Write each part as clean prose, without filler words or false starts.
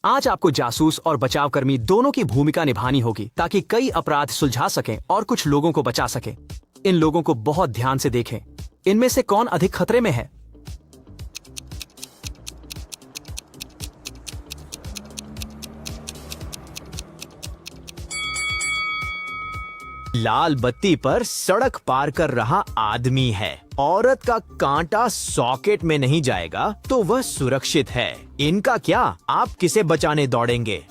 आज आपको जासूस और बचावकर्मी दोनों की भूमिका निभानी होगी ताकि कई अपराध सुलझा सकें और कुछ लोगों को बचा सकें। इन लोगों को बहुत ध्यान से देखें। इनमें से कौन अधिक खतरे में है? लाल बत्ती पर सड़क पार कर रहा आदमी है। औरत का कांटा सॉकेट में नहीं जाएगा तो वह सुरक्षित है। इनका क्या? आप किसे बचाने दौड़ेंगे?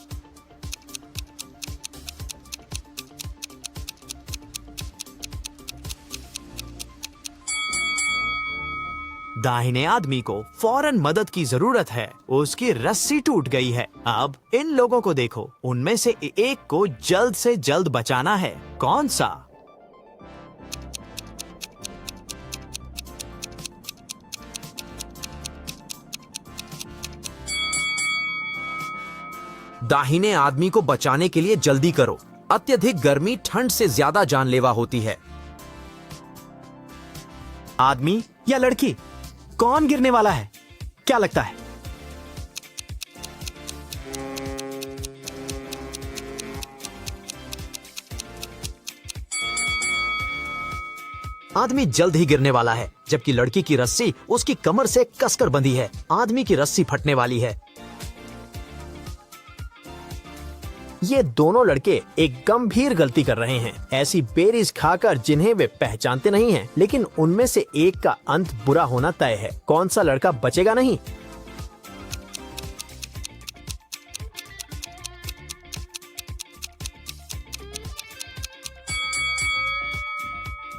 दाहिने आदमी को फौरन मदद की जरूरत है। उसकी रस्सी टूट गई है। अब इन लोगों को देखो, उनमें से एक को जल्द से जल्द बचाना है। कौन सा? दाहिने आदमी को बचाने के लिए जल्दी करो। अत्यधिक गर्मी ठंड से ज्यादा जानलेवा होती है। आदमी या लड़की, कौन गिरने वाला है? क्या लगता है? आदमी जल्द ही गिरने वाला है, जबकि लड़की की रस्सी उसकी कमर से कसकर बंधी है। आदमी की रस्सी फटने वाली है। ये दोनों लड़के एक गंभीर गलती कर रहे हैं, ऐसी बेरीज खाकर जिन्हें वे पहचानते नहीं हैं, लेकिन उनमें से एक का अंत बुरा होना तय है। कौन सा लड़का बचेगा नहीं?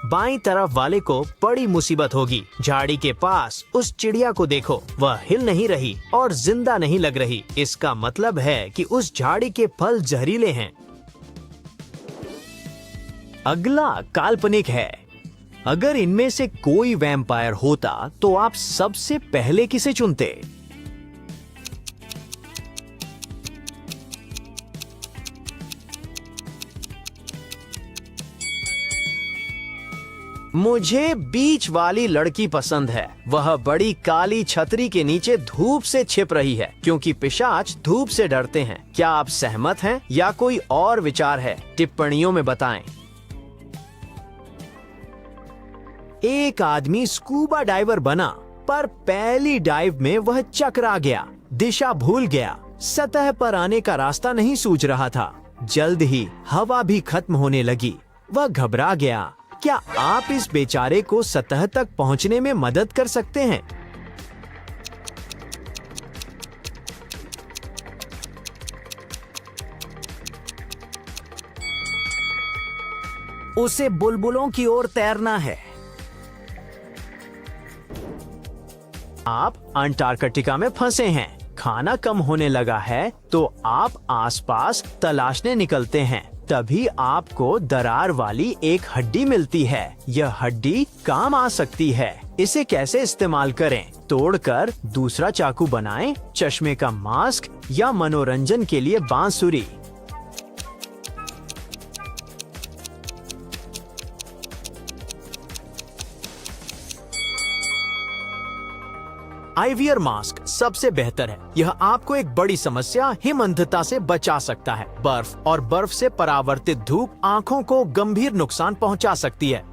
बाईं तरफ वाले को बड़ी मुसीबत होगी। झाड़ी के पास उस चिड़िया को देखो, वह हिल नहीं रही और जिंदा नहीं लग रही। इसका मतलब है कि उस झाड़ी के फल जहरीले हैं। अगला काल्पनिक है। अगर इनमें से कोई वैम्पायर होता तो आप सबसे पहले किसे चुनते? मुझे बीच वाली लड़की पसंद है। वह बड़ी काली छतरी के नीचे धूप से छिप रही है, क्योंकि पिशाच धूप से डरते हैं। क्या आप सहमत हैं या कोई और विचार है? टिप्पणियों में बताएं। एक आदमी स्कूबा डाइवर बना, पर पहली डाइव में वह चकरा गया, दिशा भूल गया, सतह पर आने का रास्ता नहीं सूझ रहा था। जल्द ही हवा भी खत्म होने लगी। वह घबरा गया। क्या आप इस बेचारे को सतह तक पहुंचने में मदद कर सकते हैं? उसे बुलबुलों की ओर तैरना है। आप अंटार्कटिका में फंसे हैं। खाना कम होने लगा है तो आप आसपास तलाशने निकलते हैं। तभी आपको दरार वाली एक हड्डी मिलती है। यह हड्डी काम आ सकती है। इसे कैसे इस्तेमाल करें? तोड़कर दूसरा चाकू बनाएं, चश्मे का मास्क या मनोरंजन के लिए बांसुरी। आईवीआर मास्क सबसे बेहतर है। यह आपको एक बड़ी समस्या हिमअंधता से बचा सकता है। बर्फ और बर्फ से परावर्तित धूप आंखों को गंभीर नुकसान पहुंचा सकती है।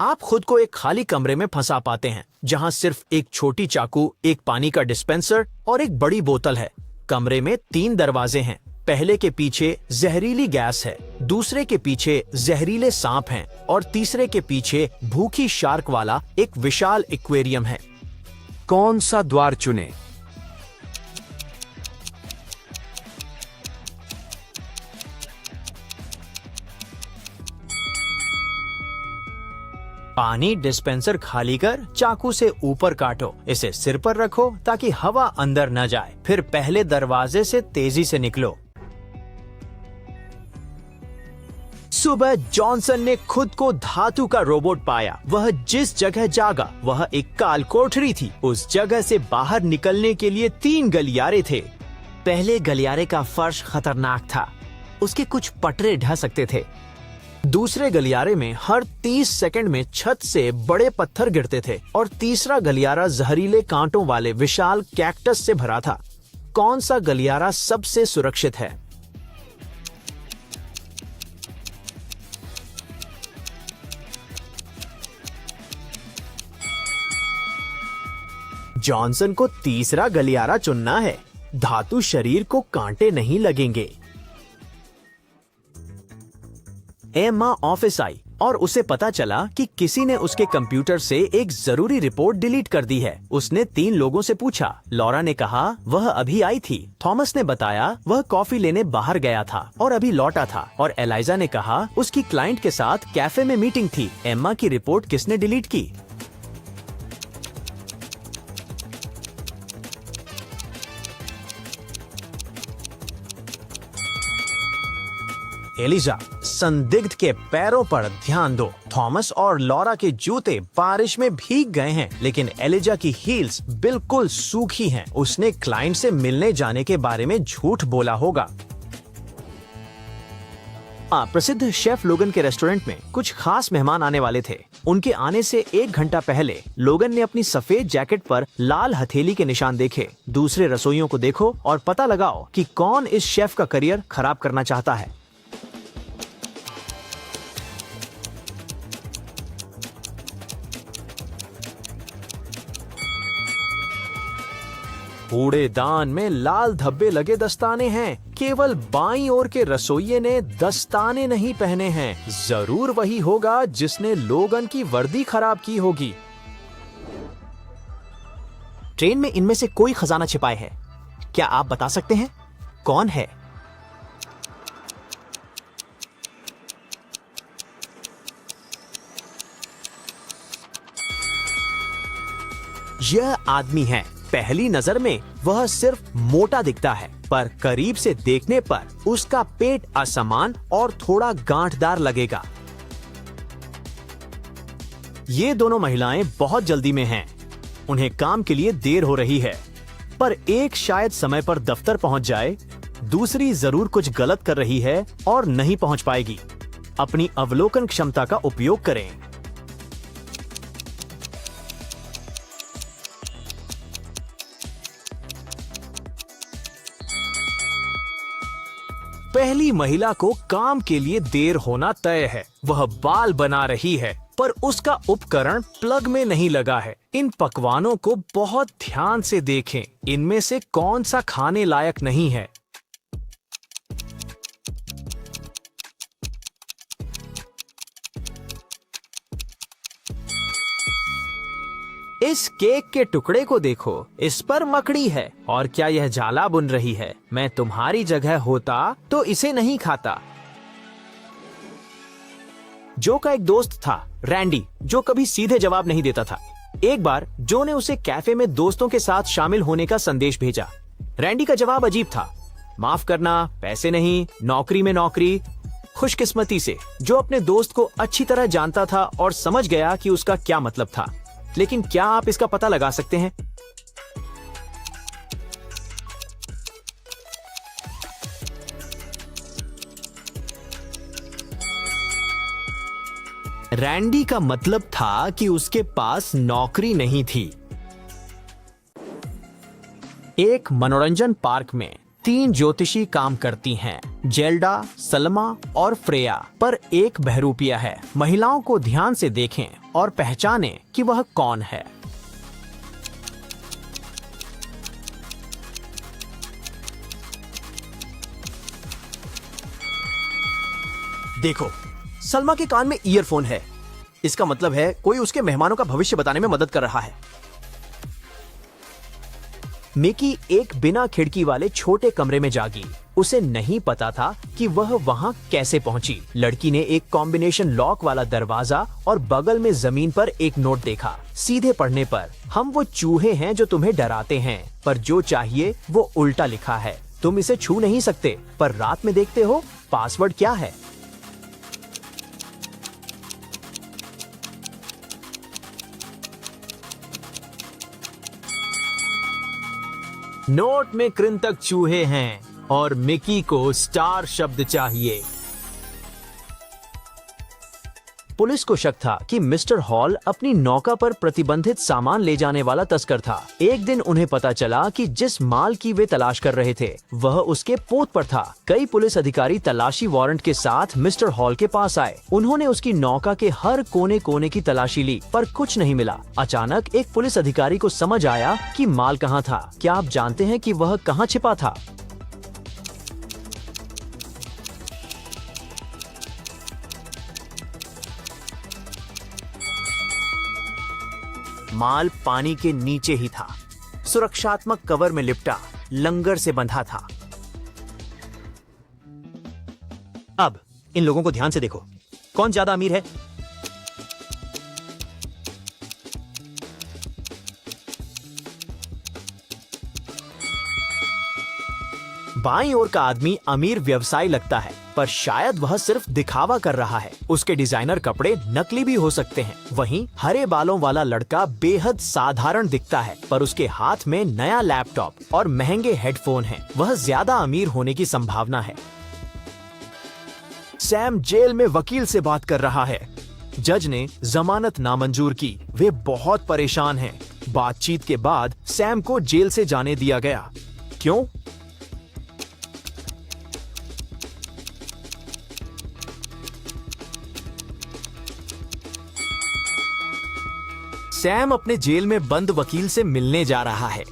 आप खुद को एक खाली कमरे में फंसा पाते हैं, जहां सिर्फ एक छोटी चाकू, एक पानी का डिस्पेंसर और एक बड़ी बोतल है। कमरे में 3 दरवाजे हैं। पहले के पीछे जहरीली गैस है, दूसरे के पीछे जहरीले सांप हैं और तीसरे के पीछे भूखी शार्क वाला एक विशाल एक्वेरियम है। कौन सा द्वार चुने? पानी डिस्पेंसर खाली कर चाकू से ऊपर काटो। इसे सिर पर रखो ताकि हवा अंदर न जाए। फिर पहले दरवाजे से तेजी से निकलो। सुबह जॉनसन ने खुद को धातु का रोबोट पाया। वह जिस जगह जागा वह एक काल कोठरी थी। उस जगह से बाहर निकलने के लिए 3 गलियारे थे। पहले गलियारे का फर्श खतरनाक था। उसके कुछ पटरे ढह सकते थे। दूसरे गलियारे में हर 30 सेकंड में छत से बड़े पत्थर गिरते थे और तीसरा गलियारा जहरीले कांटों वाले विशाल कैक्टस से भरा था। कौन सा गलियारा सबसे सुरक्षित है? जॉनसन को तीसरा गलियारा चुनना है। धातु शरीर को कांटे नहीं लगेंगे। एम्मा ऑफिस आई और उसे पता चला कि किसी ने उसके कंप्यूटर से एक जरूरी रिपोर्ट डिलीट कर दी है। उसने 3 लोगों से पूछा। लॉरा ने कहा वह अभी आई थी। थॉमस ने बताया वह कॉफी लेने बाहर गया था और अभी लौटा था। और एलाइजा ने कहा उसकी क्लाइंट के साथ कैफे में मीटिंग थी। एम्मा की रिपोर्ट किसने डिलीट की? एलिजा, संदिग्ध के पैरों पर ध्यान दो। थॉमस और लॉरा के जूते बारिश में भीग गए हैं, लेकिन एलिजा की हील्स बिल्कुल सूखी हैं। उसने क्लाइंट से मिलने जाने के बारे में झूठ बोला होगा। प्रसिद्ध शेफ लोगन के रेस्टोरेंट में कुछ खास मेहमान आने वाले थे। उनके आने से 1 घंटा पहले लोगन ने अपनी सफेद जैकेट पर लाल हथेली के निशान देखे। दूसरे रसोइयों को देखो और पता लगाओ कि कौन इस शेफ का करियर खराब करना चाहता है। कूड़ेदान में लाल धब्बे लगे दस्ताने हैं। केवल बाईं ओर के रसोइये ने दस्ताने नहीं पहने हैं। जरूर वही होगा जिसने लोगन की वर्दी खराब की होगी। ट्रेन में इनमें से कोई खजाना छिपाए है। क्या आप बता सकते हैं कौन है? यह आदमी है। पहली नजर में वह सिर्फ मोटा दिखता है, पर करीब से देखने पर उसका पेट असमान और थोड़ा गांठदार लगेगा। ये दोनों महिलाएं बहुत जल्दी में हैं। उन्हें काम के लिए देर हो रही है, पर एक शायद समय पर दफ्तर पहुंच जाए, दूसरी जरूर कुछ गलत कर रही है और नहीं पहुंच पाएगी। अपनी अवलोकन क्षमता का उपयोग करें। पहली महिला को काम के लिए देर होना तय है। वह बाल बना रही है, पर उसका उपकरण प्लग में नहीं लगा है। इन पकवानों को बहुत ध्यान से देखें। इनमें से कौन सा खाने लायक नहीं है? इस केक के टुकड़े को देखो, इस पर मकड़ी है। और क्या यह जाला बुन रही है? मैं तुम्हारी जगह होता तो इसे नहीं खाता। जो का एक दोस्त था, रैंडी, जो कभी सीधे जवाब नहीं देता था। एक बार जो ने उसे कैफे में दोस्तों के साथ शामिल होने का संदेश भेजा। रैंडी का जवाब अजीब था। माफ करना, पैसे नहीं, नौकरी में नौकरी। खुशकिस्मती से जो अपने दोस्त को अच्छी तरह जानता था और समझ गया कि उसका क्या मतलब था। लेकिन क्या आप इसका पता लगा सकते हैं? रैंडी का मतलब था कि उसके पास नौकरी नहीं थी। एक मनोरंजन पार्क में 3 ज्योतिषी काम करती हैं, जेल्डा, सलमा और फ्रेया, पर एक बहरूपिया है। महिलाओं को ध्यान से देखें और पहचानें कि वह कौन है। देखो, सलमा के कान में ईयरफोन है। इसका मतलब है कोई उसके मेहमानों का भविष्य बताने में मदद कर रहा है। मिकी एक बिना खिड़की वाले छोटे कमरे में जागी। उसे नहीं पता था कि वह वहां कैसे पहुंची। लड़की ने एक कॉम्बिनेशन लॉक वाला दरवाजा और बगल में जमीन पर एक नोट देखा। सीधे पढ़ने पर, हम वो चूहे हैं जो तुम्हें डराते हैं, पर जो चाहिए वो उल्टा लिखा है। तुम इसे छू नहीं सकते, पर रात में देखते हो। पासवर्ड क्या है? नोट में कृंतक चूहे हैं और मिकी को स्टार शब्द चाहिए। पुलिस को शक था कि मिस्टर हॉल अपनी नौका पर प्रतिबंधित सामान ले जाने वाला तस्कर था। एक दिन उन्हें पता चला कि जिस माल की वे तलाश कर रहे थे वह उसके पोत पर था। कई पुलिस अधिकारी तलाशी वारंट के साथ मिस्टर हॉल के पास आए। उन्होंने उसकी नौका के हर कोने कोने की तलाशी ली पर कुछ नहीं मिला। अचानक एक पुलिस अधिकारी को समझ आया कि माल कहाँ था। क्या आप जानते हैं कि वह कहाँ छिपा था? माल पानी के नीचे ही था, सुरक्षात्मक कवर में लिपटा, लंगर से बंधा था। अब इन लोगों को ध्यान से देखो, कौन ज्यादा अमीर है? बाईं ओर का आदमी अमीर व्यवसायी लगता है, पर शायद वह सिर्फ दिखावा कर रहा है। उसके डिजाइनर कपड़े नकली भी हो सकते हैं। वहीं हरे बालों वाला लड़का बेहद साधारण दिखता है, पर उसके हाथ में नया लैपटॉप और महंगे हेडफोन हैं। वह ज्यादा अमीर होने की संभावना है। सैम जेल में वकील से बात कर रहा है। जज ने जमानत नामंजूर की। वे बहुत परेशान हैं। बातचीत के बाद सैम को जेल से जाने दिया गया। क्यों? सैम अपने जेल में बंद वकील से मिलने जा रहा है।